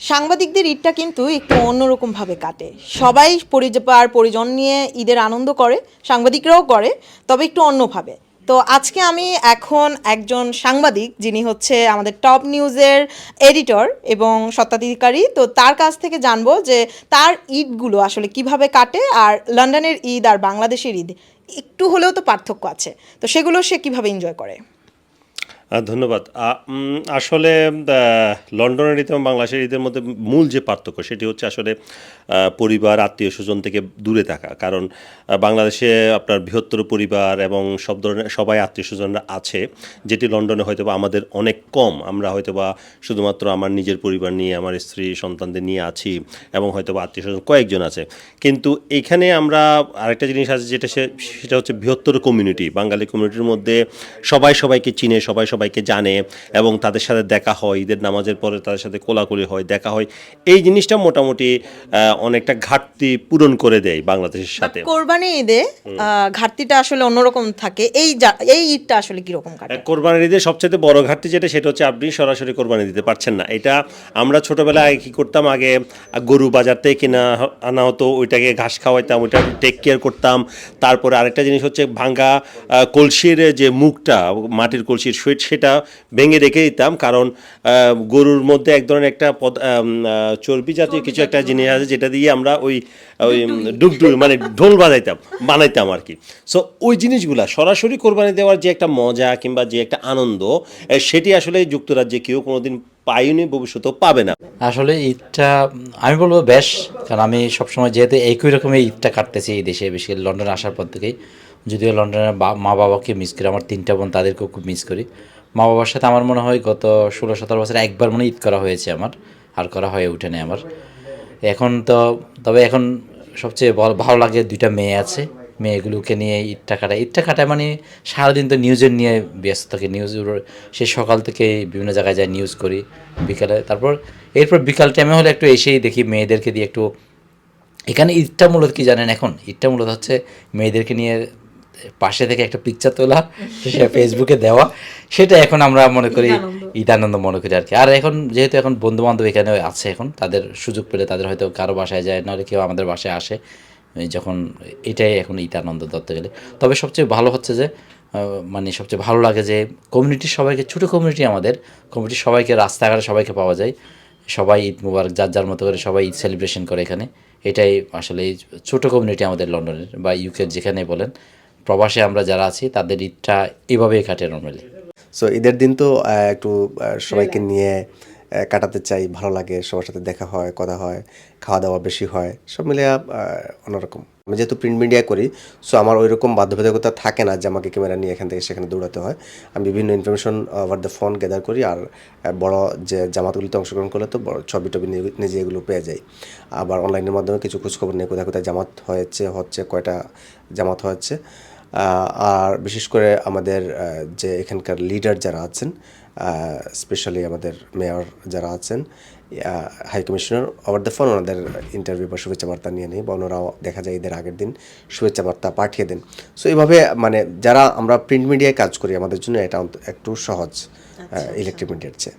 সাংবাদিকদের ঈদটা কিন্তু একটু অন্যরকমভাবে কাটে। সবাই পরিবার পরিজন নিয়ে ঈদের আনন্দ করে, সাংবাদিকরাও করে, তবে একটু অন্যভাবে। তো আজকে আমি এখন একজন সাংবাদিক যিনি হচ্ছে আমাদের টপ নিউজের এডিটর এবং স্বত্বাধিকারী, তো তার কাছ থেকে জানবো যে তার ঈদগুলো আসলে কিভাবে কাটে, আর লন্ডনের ঈদ আর বাংলাদেশের ঈদ একটু হলেও তো পার্থক্য আছে, তো সেগুলো সে কিভাবে এনজয় করে। ধন্যবাদ। আসলে লন্ডনের ঈদ এবং বাংলাদেশের ঈদের মধ্যে মূল যে পার্থক্য সেটি হচ্ছে আসলে পরিবার আত্মীয় স্বজন থেকে দূরে থাকা। কারণ বাংলাদেশে আপনার বৃহত্তর পরিবার এবং সব ধরনের সবাই আত্মীয় স্বজনরা আছে, যেটি লন্ডনে হয়তো বা আমাদের অনেক কম। আমরা হয়তো বা শুধুমাত্র আমার নিজের পরিবার নিয়ে, আমার স্ত্রী সন্তানদের নিয়ে আছি এবং হয়তো বা আত্মীয় স্বজন কয়েকজন আছে। কিন্তু এখানে আমরা আরেকটা জিনিস আছে যেটা সেটা হচ্ছে বৃহত্তর কমিউনিটি। বাঙালি কমিউনিটির মধ্যে সবাই সবাইকে চিনে, সবাই সবাইকে জানে এবং তাদের সাথে দেখা হয়। ঈদের নামাজের পরে তাদের সাথে কোলাকুলি হয়, দেখা হয়। এই জিনিসটা মোটামুটি অনেকটা ঘাটতি পূরণ করে দেয় বাংলাদেশের সাথে। কোরবানি ঈদে ঘাটতিটা আসলে অন্যরকম থাকে। এই ঈদটা আসলে কিরকম কাটে? কোরবানির ঈদে সবচেয়ে বড় ঘাটতি যেটা সেটা হচ্ছে আপনি সরাসরি কোরবানি দিতে পারছেন না। এটা আমরা ছোটোবেলায় কী করতাম, আগে গরু বাজার থেকে কিনা আনা হতো, ওইটাকে ঘাস খাওয়াইতাম, ওইটা টেক কেয়ার করতাম। তারপরে আরেকটা জিনিস হচ্ছে ভাঙ্গা কলসির যে মুখটা, মাটির কলসির সেটা ভেঙে রেখে দিতাম। কারণ গরুর মধ্যে এক ধরনের একটা চর্বি জাতীয় কিছু একটা জিনিস আছে যেটা দিয়ে আমরা ওই ওই ডুগডুগ মানে ঢোল বানাইতাম আর কি। সো ওই জিনিসগুলা সরাসরি কোরবানি দেওয়ার যে একটা মজা কিংবা যে একটা আনন্দ, সেটি আসলে যুক্তরাজ্যে কেউ কোনোদিন পায়নি, ভবিষ্যতেও পাবে না। আসলে ঈদটা আমি বলবো বেশ, কারণ আমি সবসময় যেহেতু একই রকমের ঈদটা কাটতেছি এই দেশে, বেশি লন্ডনে আসার পর থেকেই। যদিও লন্ডনের মা বাবাকে মিস করি, আমার 3টা বোন, তাদেরকেও খুব মিস করি। মা বাবার সাথে আমার মনে হয় গত 16-17 বছরে একবার মনে ঈদ করা হয়েছে আমার, আর করা হয়ে ওঠেনি আমার। এখন তো তবে এখন সবচেয়ে ভালো লাগে, 2টা মেয়ে আছে, মেয়েগুলোকে নিয়ে ঈদটা কাটায় মানে সারাদিন তো নিউজের নিয়ে ব্যস্ত থাকে। সে সকাল থেকে বিভিন্ন জায়গায় যায় নিউজ করি, বিকালে এরপর বিকাল টাইমে হলে একটু এসেই দেখি মেয়েদেরকে দিয়ে একটু। এখানে ঈদটা মূলত কি জানেন, এখন ঈদটা মূলত হচ্ছে মেয়েদেরকে নিয়ে পাশে থেকে একটা পিকচার তোলা, সে ফেসবুকে দেওয়া, সেটা এখন আমরা মনে করি ঈদ আনন্দ মনে করি আর কি। আর এখন যেহেতু এখন বন্ধু বান্ধব এখানে আছে, এখন তাদের সুযোগ পেলে তাদের হয়তো কারো বাসায় যায়, নাহলে কেউ আমাদের বাসায় আসে যখন, এটাই এখন ঈদ আনন্দ ধরতে গেলে। তবে সবচেয়ে ভালো হচ্ছে যে মানে সবচেয়ে ভালো লাগে যে কমিউনিটির সবাইকে, ছোটো কমিউনিটি আমাদের, কমিউনিটির সবাইকে রাস্তাঘাটে সবাইকে পাওয়া যায়। সবাই ঈদ মুবারক যার যার মতো করে সবাই ঈদ সেলিব্রেশন করে এখানে। এটাই আসলে এই ছোটো কমিউনিটি আমাদের লন্ডনের বা ইউকের যেখানে বলেন, প্রবাসে আমরা যারা আছি তাদের ঈদটা এভাবেই কাটে নর্মালি। সো ঈদের দিন তো একটু সবাইকে নিয়ে কাটাতে চাই, ভালো লাগে, সবার সাথে দেখা হয়, কথা হয়, খাওয়া দাওয়া বেশি হয়, সব মিলিয়ে অন্যরকম। আমি যেহেতু প্রিন্ট মিডিয়া করি, সো আমার ওই রকম বাধ্যবাধকতা থাকে না যে আমাকে ক্যামেরা নিয়ে এখান থেকে সেখানে দৌড়াতে হয়। আমি বিভিন্ন information over the phone gather করি, আর বড় যে জামাতগুলিতে অংশগ্রহণ করলে তো বড় ছবি টবি নিজে এগুলো পেয়ে যাই। আবার অনলাইনের মাধ্যমে কিছু খোঁজখবর নিয়ে কোথায় কোথায় জামাত হচ্ছে কয়টা জামাত হচ্ছে। আর বিশেষ করে আমাদের যে এখানকার লিডার যারা আছেন, স্পেশালি আমাদের মেয়র যারা আছেন, high commissioner, over the phone ওনাদের ইন্টারভিউ বা শুভেচ্ছা বার্তা নিয়ে নিই, বা ওনারাও দেখা যায় ঈদের আগের দিন শুভেচ্ছা বার্তা পাঠিয়ে দেন। সো এইভাবে মানে যারা আমরা প্রিন্ট মিডিয়ায় কাজ করি, আমাদের জন্য এটা একটু সহজ ইলেকট্রিক মিডিয়ার চেয়ে।